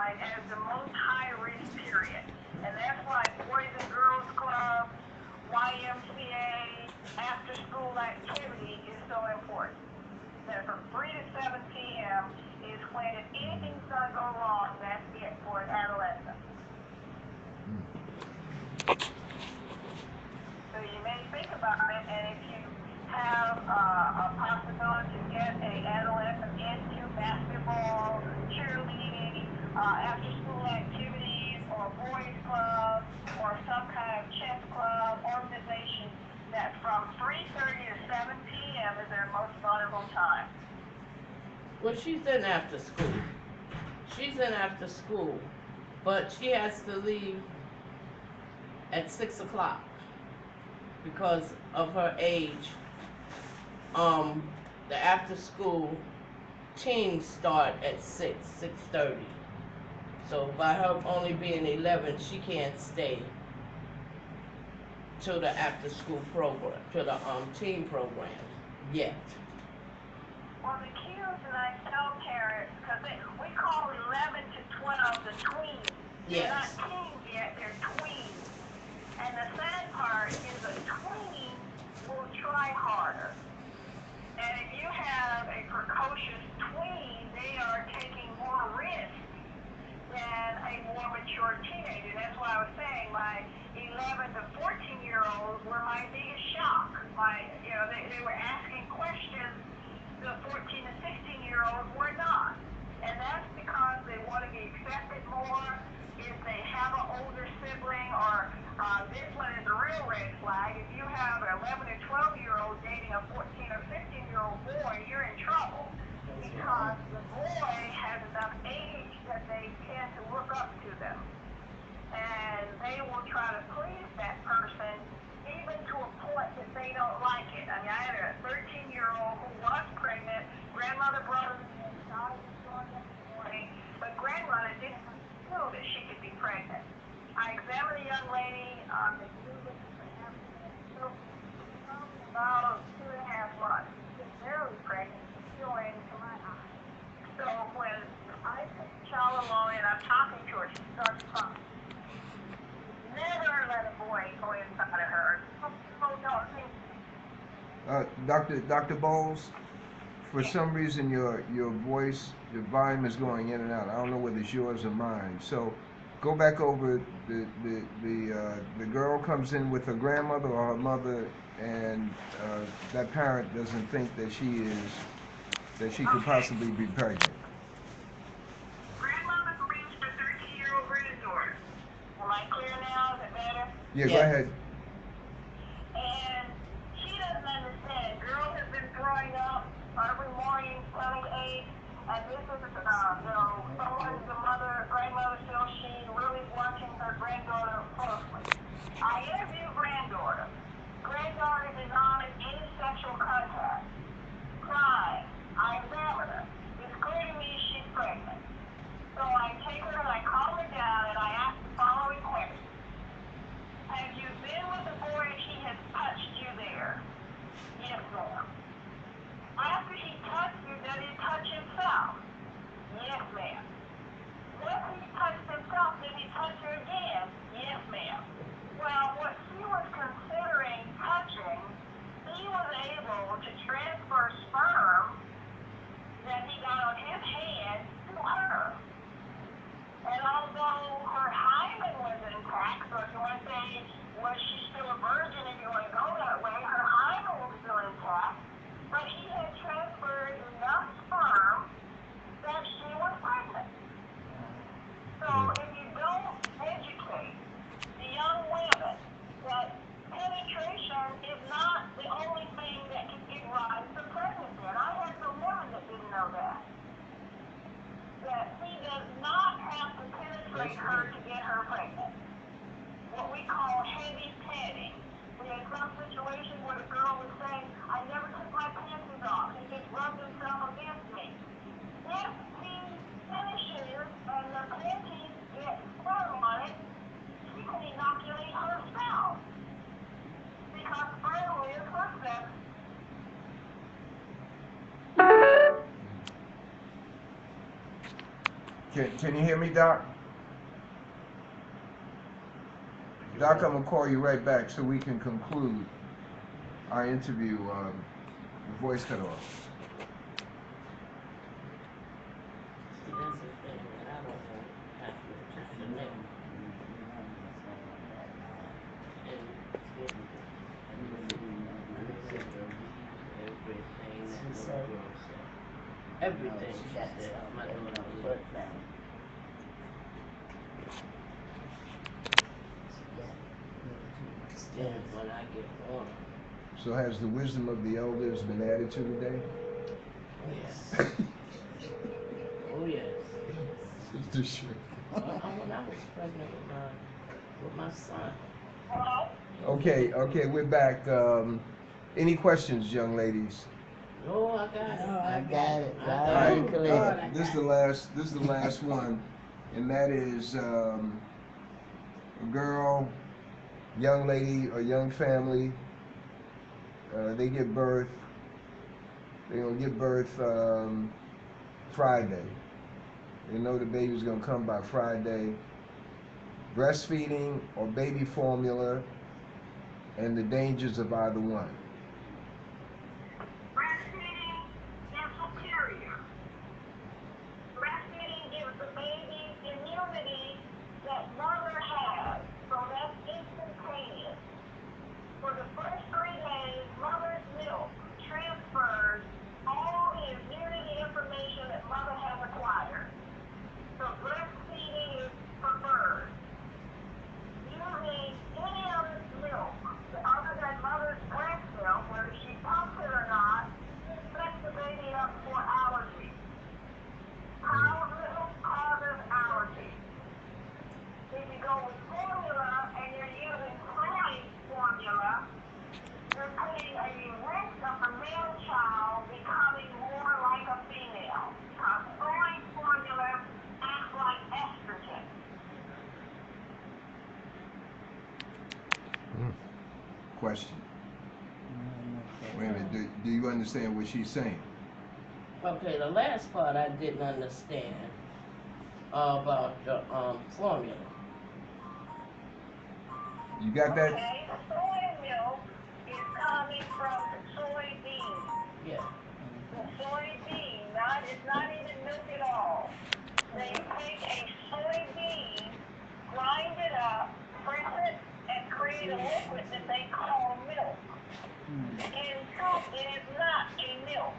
identified as the most high-risk period. And that's why Boys and Girls Club, YMCA, after-school activity is so important. That from 3 to 7 p.m. is when if anything's going to go wrong, that's it for an adolescent. So you may think about it, and if you have a possibility to get an adolescent into basketball, cheerleading, after-school activities, or boys club, or some kind of chess club organization, that from 3:30 to 7 p.m. is their most vulnerable time. Well, she's in after school. She's in after school, but she has to leave at 6 o'clock because of her age. Um, the after school teams start at 6:30. So by her only being 11, she can't stay to the after school program, to the team program yet. Well, the cues that I tell parents, because we call 11 to 12 the tweens. They're not Yes. teens yet, they're tweens. And the sad part is a tween will try harder. And if you have a precocious tween, they are taking more risk than a more mature teenager. That's why I was saying my 11 to 14-year-olds were my biggest shock. They were asking questions the 14 to 16-year-olds were not. And that's because they want to be accepted more. If they have an older sibling, or this one is a real red flag. If you have an 11 or 12-year-old dating a 14 or 15-year-old boy, you're in trouble. Because the boy has enough age that they tend to look up to them. And they will try to please that person even to a point that they don't like it. I mean, I had a 13-year-old who was pregnant. Grandmother brought her in, died this morning, but grandmother didn't know that she could be pregnant. I examined the young lady, that knew that she was about 2.5 months. She was barely pregnant, feeling to my eye. So when I take the child alone and I'm talking to her, she starts crying. Never let a boy go inside of her. Don't think. Dr. Bowles, for Yes. some reason your voice, the volume is going in and out. I don't know whether it's yours or mine. So go back over the girl comes in with her grandmother or her mother, and that parent doesn't think that she could Okay. possibly be pregnant. Grandmother brings her 13-year-old granddaughter. Am I clear now? Is it better? Yeah, go Yes. ahead. And she doesn't understand. Girl has been throwing up every morning, telling age, and this is, someone who's a mother, grandmother, so she really watching her granddaughter closely. I interviewed granddaughter. Granddaughter denies any sexual contact. Crying. I examine her. It's clear to me she's pregnant. So I take her and I calm her down and I ask the following question. Have you been with a boy and he has touched you there? Yes, ma'am. After he touched you, does he touch himself? Yes, ma'am. Once he touched himself, did he touch her again? Yes, ma'am. Well, what he was considering touching, he was able to transfer sperm that he got on his hand to her. And although her hymen was intact, so if you want to say, was she still a virgin, if you want to go that way, her hymen was still intact, but he had transferred enough sperm that she was pregnant. So if you don't educate the young women that penetration is not the only thing that can give rise to pregnancy, and I had some women that didn't know that he does not have to penetrate her to get her pregnant. What we call heavy petting. We had some situation where the girl was saying, I never took my panties off. He just rubbed himself against me. If he finishes and the panties get sperm on it, she can inoculate herself. Because sperm lives for 7. Can you hear me, Doc? Doc, I'm gonna call you right back so we can conclude our interview. The voice cut off. See, that's the thing that I don't want happening to Chanel. And everything that little girl said. Everything she said, my daughter did. And when I get on, So has the wisdom of the elders been added to today? yes. Oh yes. Sister Sherry. When I was pregnant with my son. Hello? Okay, we're back. Any questions, young ladies? No, I got it. No, I got it. All Loud right, and clear. this is the last one, and that is a girl, young lady, or young family. They give birth. They're gonna give birth Friday. They know the baby's gonna come by Friday. Breastfeeding or baby formula, and the dangers of either one. Breastfeeding is superior. Breastfeeding gives the baby immunity that mother has, so that's instantaneous. For the first 3 days, mother's milk transfers all the immunity information that mother has acquired. So breastfeeding is preferred. Using any other milk other than mother's breast milk, whether she pumps it or not, sets the baby up for allergies. Cow's milk causes allergies. If you go with formula and you're using soy formula, you're putting a risk of the male child becoming more like a female. Because soy formula acts like estrogen. Question. Wait a minute. Do you understand what she's saying? Okay, the last part I didn't understand about the formula. You got that? Okay, soy milk is coming from soybeans. Yeah. The soybean, it's not even milk at all. They take a soybean, grind it up, press it, and create a liquid that they call milk. In truth, it is not a milk.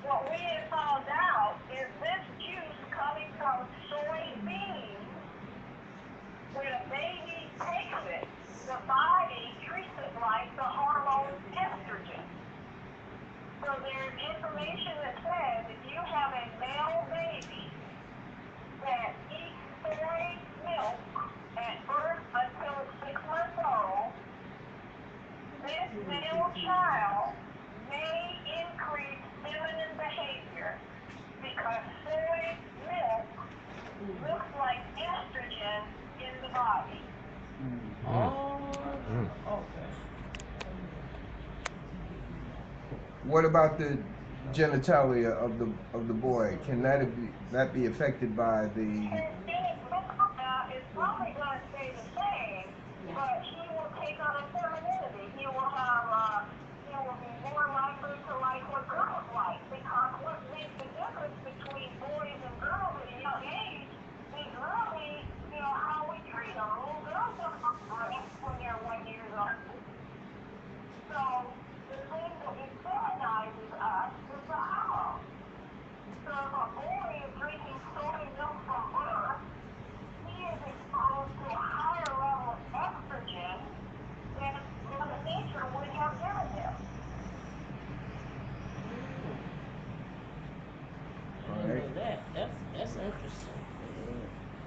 What we have found out is this juice coming from soybeans, when a baby takes it, the body treats it like the hormone estrogen. So there's information that says if you have a male baby that eats soy milk at birth until 6 months old, this male child may increase feminine behavior because soy milk looks like estrogen in the body. Oh, okay. What about the genitalia of the boy? Can that be affected by the? Is probably going to stay the same, but he will take on a femininity. He will be more likely to like what girls like, because what makes the difference between boys and girls at a young age is really, how we treat them. Little girls don't have breasts when they're 1 year old. So the thing that feminizes us is the hormone. So if a boy is drinking soy milk from birth, he is exposed to a higher level of estrogen than Mother Nature would have given him. I didn't know that. That's interesting.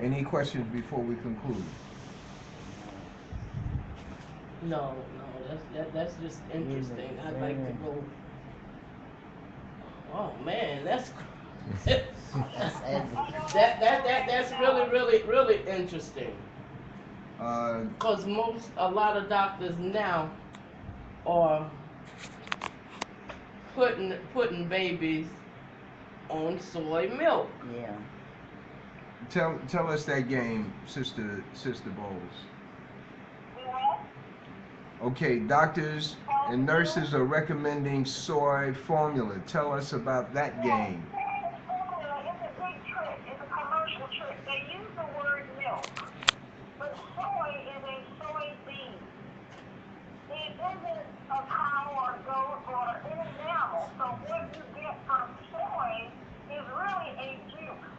Any questions before we conclude? No, that's just interesting. I'd like to go. Oh man, that's that's really interesting. Because a lot of doctors now are putting babies on soy milk. Yeah. Tell us that game, Sister Bowles. We what? Okay, doctors and nurses are recommending soy formula. Tell us about that game. It's a big trick. It's a commercial trick. They use the word milk, but soy is a soybean. It isn't a cow or a goat or any mammal. So what you get from soy is really a juice,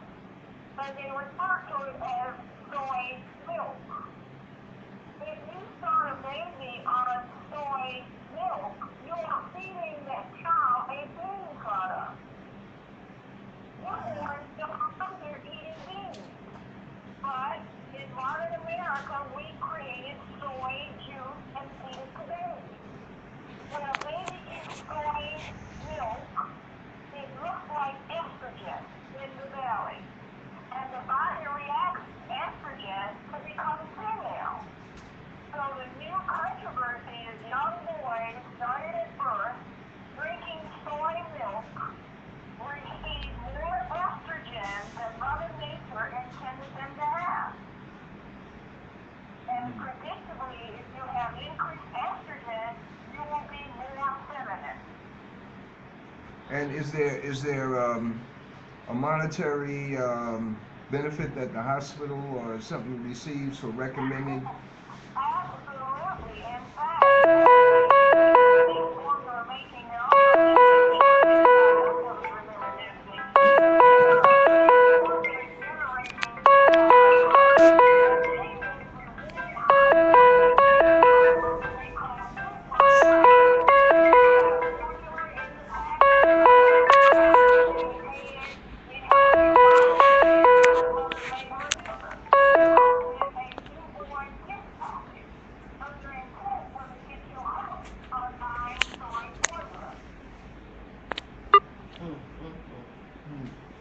and they refer to it as soy milk. If you start a baby on soy milk, you are feeding that child a bean product. Newborns don't know they're eating beans. But in modern America, we created soy juice and feed it to babies. When a baby eats soy milk, it looks like estrogen in the belly. And the body reacts to estrogen to become female. So the new controversy is young boys started at birth drinking soy milk receive more estrogen than Mother Nature intended them to have. And predictably, if you have increased estrogen, you will be more feminine. And is there a monetary benefit that the hospital or something receives for recommending? Absolutely. In fact, these schools are making their own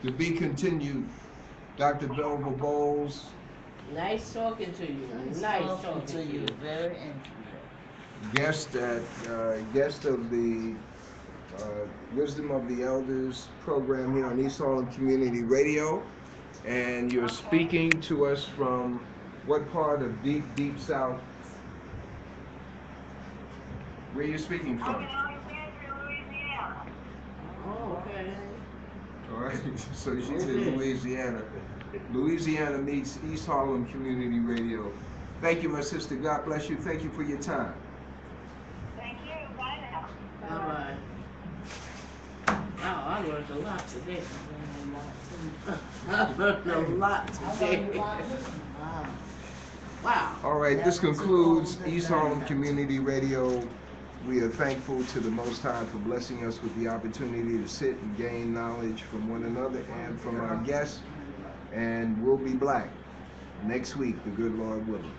To be continued, Dr. Belva Bowles. Nice talking to you. Nice talking to you. Very interesting. Guest of the Wisdom of the Elders program here on East Harlem Community Radio. And you're speaking to us from what part of deep South? Where are you speaking I'm from? in Alexandria, Louisiana. Oh, okay. All right, so she's in Louisiana. Louisiana meets East Harlem Community Radio. Thank you, my sister. God bless you. Thank you for your time. Thank you. Bye now. Bye bye. Wow, I learned a lot today. I learned a lot today. Wow. Wow. All right, this concludes East Harlem Community Radio. We are thankful to the Most High for blessing us with the opportunity to sit and gain knowledge from one another and from our guests. And we'll be back next week, the good Lord willing.